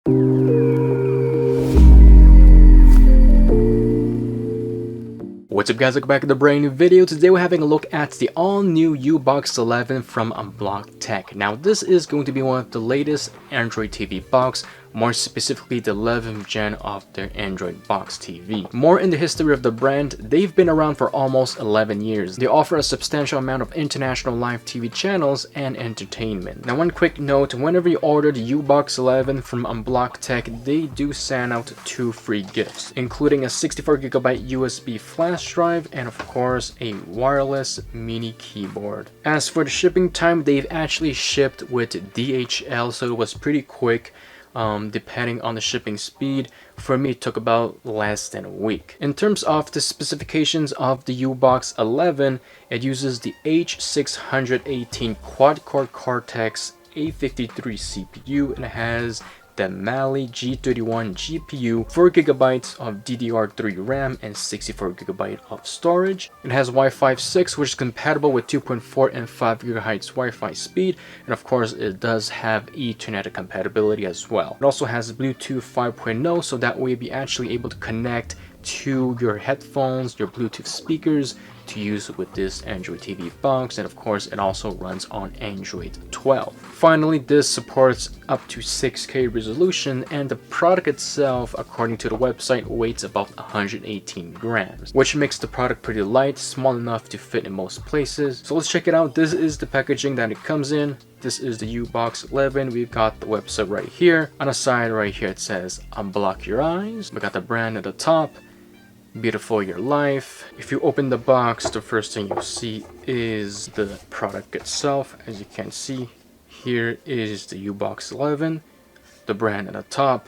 What's up guys, welcome back to the brand new video. Today we're having a look at the all new Ubox 11 from Unblock Tech. Now this is going to be one of the latest Android TV box, more specifically the 11th gen of their Android box TV. More in the history of the brand, they've been around for almost 11 years. They offer a substantial amount of international live TV channels and entertainment. Now one quick note, whenever you order the Ubox 11 from Unblock Tech, they do send out 2 free gifts, including a 64GB USB flash drive and of course a wireless mini keyboard. As for the shipping time, they've actually shipped with DHL, so it was pretty quick. Depending on the shipping speed, for me it took about less than a week. In terms of the specifications of the Ubox 11, it uses the H618 quad-core Cortex A53 CPU and it has the Mali G31 GPU, 4GB of DDR3 RAM and 64GB of storage. It has Wi-Fi 6, which is compatible with 2.4 and 5 GHz Wi-Fi speed, and of course it does have Ethernet compatibility as well. It also has Bluetooth 5.0, so that way you'll be actually able to connect to your headphones, your Bluetooth speakers to use with this Android TV box, and of course it also runs on Android 12. Finally, this supports up to 6K resolution, and the product itself, according to the website, weighs about 118 grams, which makes the product pretty light, small enough to fit in most places. So let's check it out. This is the packaging that it comes in. This is the Ubox 11. We've got the website right here. On the side right here it says unblock your eyes. We got the brand at the top, beautiful your life. If you open the box, the first thing you'll see is the product itself. As you can see, here is the Ubox 11, the brand at the top.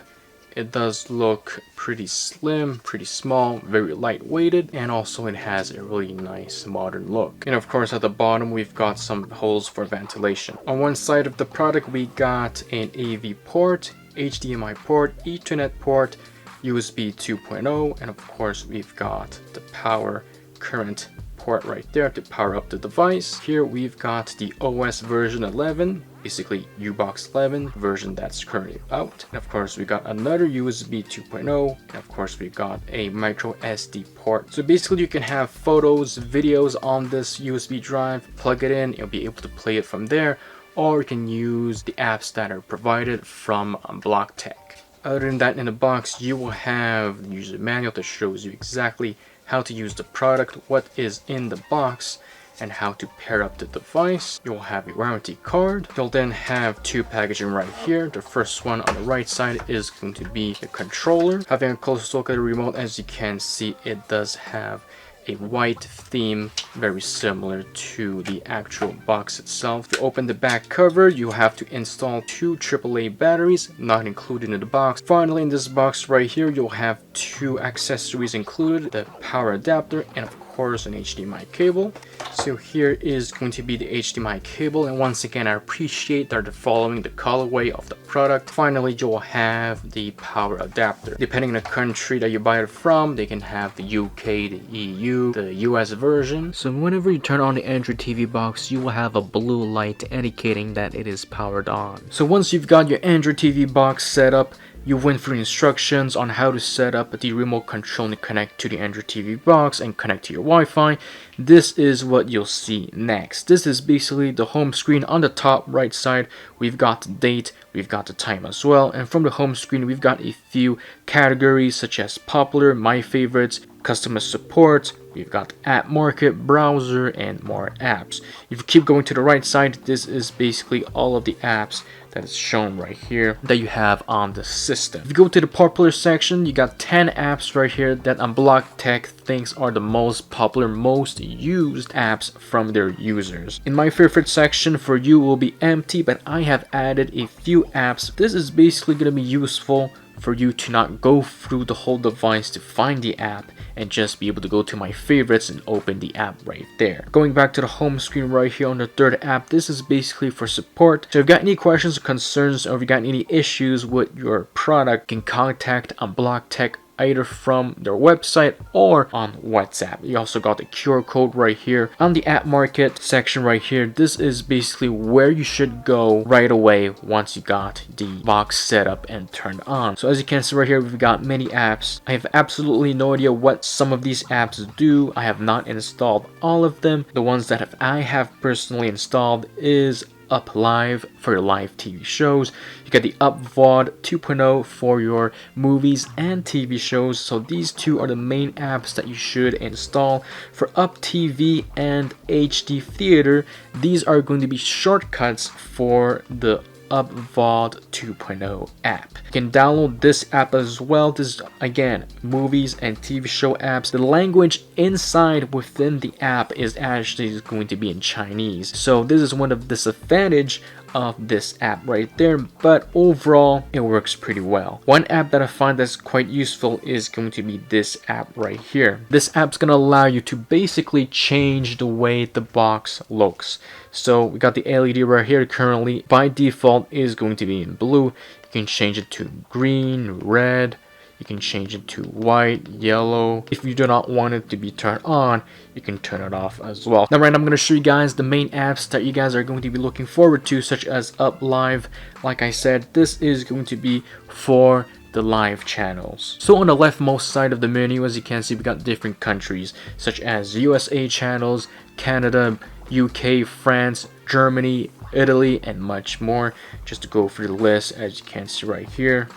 It does look pretty slim, pretty small, very lightweighted, and also it has a really nice modern look. And of course at the bottom we've got some holes for ventilation. On one side of the product we got an AV port, HDMI port, Ethernet port, USB 2.0, and of course we've got the power current port right there to power up the device. Here we've got the OS version 11, basically Ubox 11 version that's currently out. And of course we got another USB 2.0, and of course we got a micro SD port. So basically you can have photos, videos on this USB drive, plug it in, you'll be able to play it from there, or you can use the apps that are provided from Unblock Tech. Other than that, in the box you will have the user manual that shows you exactly how to use the product, what is in the box, and how to pair up the device. You'll have a warranty card. You'll then have 2 packaging right here. The first one on the right side is going to be the controller. Having a close look at the remote, as you can see, it does have a white theme, very similar to the actual box itself. To open the back cover, you have to install 2 AAA batteries, not included in the box. Finally, in this box right here, you'll have 2 accessories included, the power adapter and of course an HDMI cable. So here is going to be the HDMI cable, and once again I appreciate that they're following the colorway of the product. Finally, you'll have the power adapter. Depending on the country that you buy it from, they can have the UK, the EU, the US version. So whenever you turn on the Android TV box, you will have a blue light indicating that it is powered on. So once you've got your Android TV box set up, you went through instructions on how to set up the remote control to connect to the Android TV box and connect to your Wi-Fi. This is what you'll see next. This is basically the home screen. On the top right side, we've got the date, we've got the time as well, and from the home screen we've got a few categories such as popular, my favorites, customer support, we've got app market, browser, and more apps. If you keep going to the right side, this is basically all of the apps that is shown right here that you have on the system. If you go to the popular section, you got 10 apps right here that Unblock Tech thinks are the most popular, most used apps from their users. In my favorite section for you will be empty, but I have added a few apps. This is basically going to be useful for you to not go through the whole device to find the app and just be able to go to my favorites and open the app right there. Going back to the home screen right here on the third app, this is basically for support. So if you've got any questions or concerns, or if you got any issues with your product, you can contact Unblock Tech either from their website or on WhatsApp. You also got the QR code right here on the app market section right here. This is basically where you should go right away once you got the box set up and turned on. So as you can see right here, we've got many apps. I have absolutely no idea what some of these apps do. I have not installed all of them. The ones that I have personally installed is Up Live for your live TV shows. You get the UpVod 2.0 for your movies and TV shows. So these two are the main apps that you should install. For Up TV and HD Theater, these are going to be shortcuts for the UpVod 2.0 app. You can download this app as well. This is again movies and TV show apps. The language inside within the app is actually going to be in Chinese. So this is one of the disadvantages of this app right there, but overall it works pretty well. One app that I find that's quite useful is going to be this app right here. This app's gonna allow you to basically change the way the box looks. So we got the LED right here. Currently by default is going to be in blue. You can change it to green, red. You can change it to white, yellow. If you do not want it to be turned on, you can turn it off as well. Now right now I'm going to show you guys the main apps that you guys are going to be looking forward to, such as Up Live. Like I said, this is going to be for the live channels. So on the leftmost side of the menu, as you can see, we got different countries such as USA channels, Canada, UK, France, Germany, Italy, and much more. Just to go through the list, as you can see right here.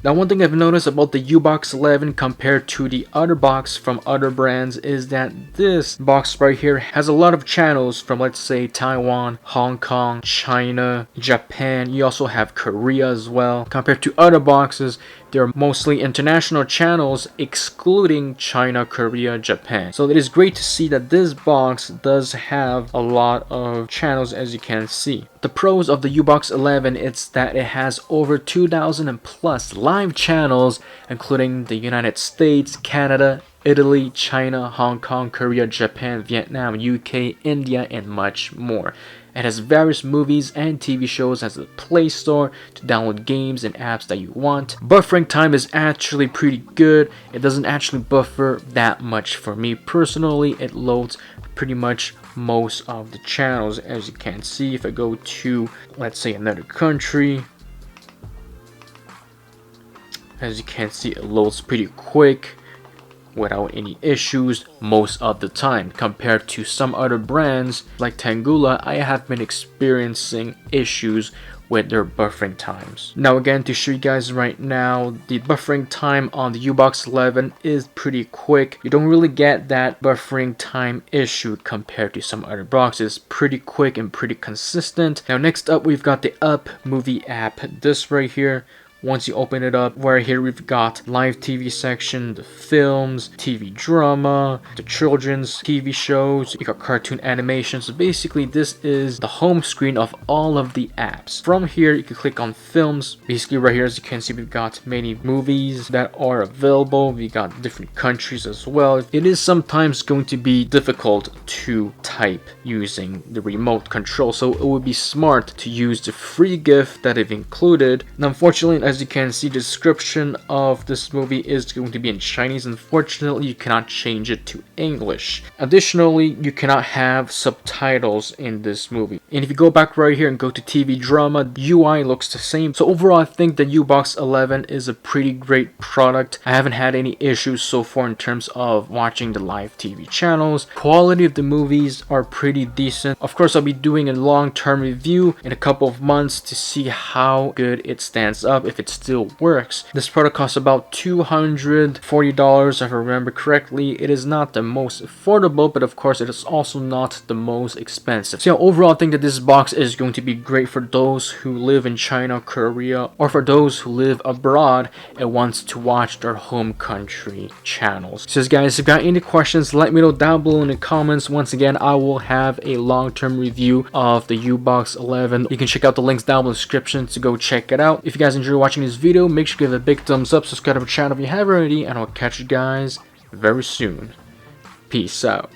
Now one thing I've noticed about the Ubox 11 compared to the other box from other brands is that this box right here has a lot of channels from, let's say, Taiwan, Hong Kong, China, Japan. You also have Korea as well. Compared to other boxes, they're mostly international channels excluding China, Korea, Japan. So it is great to see that this box does have a lot of channels, as you can see. The pros of the Ubox 11 is that it has over 2,000 and plus live channels, including the United States, Canada, Italy, China, Hong Kong, Korea, Japan, Vietnam, UK, India, and much more. It has various movies and TV shows as a Play Store to download games and apps that you want. Buffering time is actually pretty good. It doesn't actually buffer that much for me personally. It loads pretty much most of the channels, as you can see. If I go to, let's say, another country, as you can see, it loads pretty quick without any issues most of the time. Compared to some other brands like Tangula, I have been experiencing issues with their buffering times. Now again, to show you guys right now, the buffering time on the Ubox 11 is pretty quick. You don't really get that buffering time issue compared to some other boxes. Pretty quick and pretty consistent. Now next up, we've got the Up Movie app. This right here. Once you open it up, where here we've got live TV section, the films, TV drama, the children's TV shows, you got cartoon animation. So basically this is the home screen of all of the apps. From here you can click on films. Basically right here, as you can see, we've got many movies that are available. We got different countries as well. It is sometimes going to be difficult to type using the remote control, so it would be smart to use the free gift that they've included. And unfortunately, as you can see, the description of this movie is going to be in Chinese. Unfortunately, you cannot change it to English. Additionally, you cannot have subtitles in this movie. And if you go back right here and go to TV drama, the UI looks the same. So overall, I think the Ubox 11 is a pretty great product. I haven't had any issues so far in terms of watching the live TV channels. Quality of the movies are pretty decent. Of course, I'll be doing a long-term review in a couple of months to see how good it stands up, if it still works. This product costs about $240 if I remember correctly. It is not the most affordable, but of course it is also not the most expensive. So yeah, overall I think that this box is going to be great for those who live in China, Korea, or for those who live abroad and wants to watch their home country channels. So guys, if you got any questions, let me know down below in the comments. Once again, I will have a long-term review of the Ubox 11. You can check out the links down in the description to go check it out. If you guys enjoy watching this video, make sure to give it a big thumbs up, subscribe to the channel if you haven't already, and I'll catch you guys very soon. Peace out.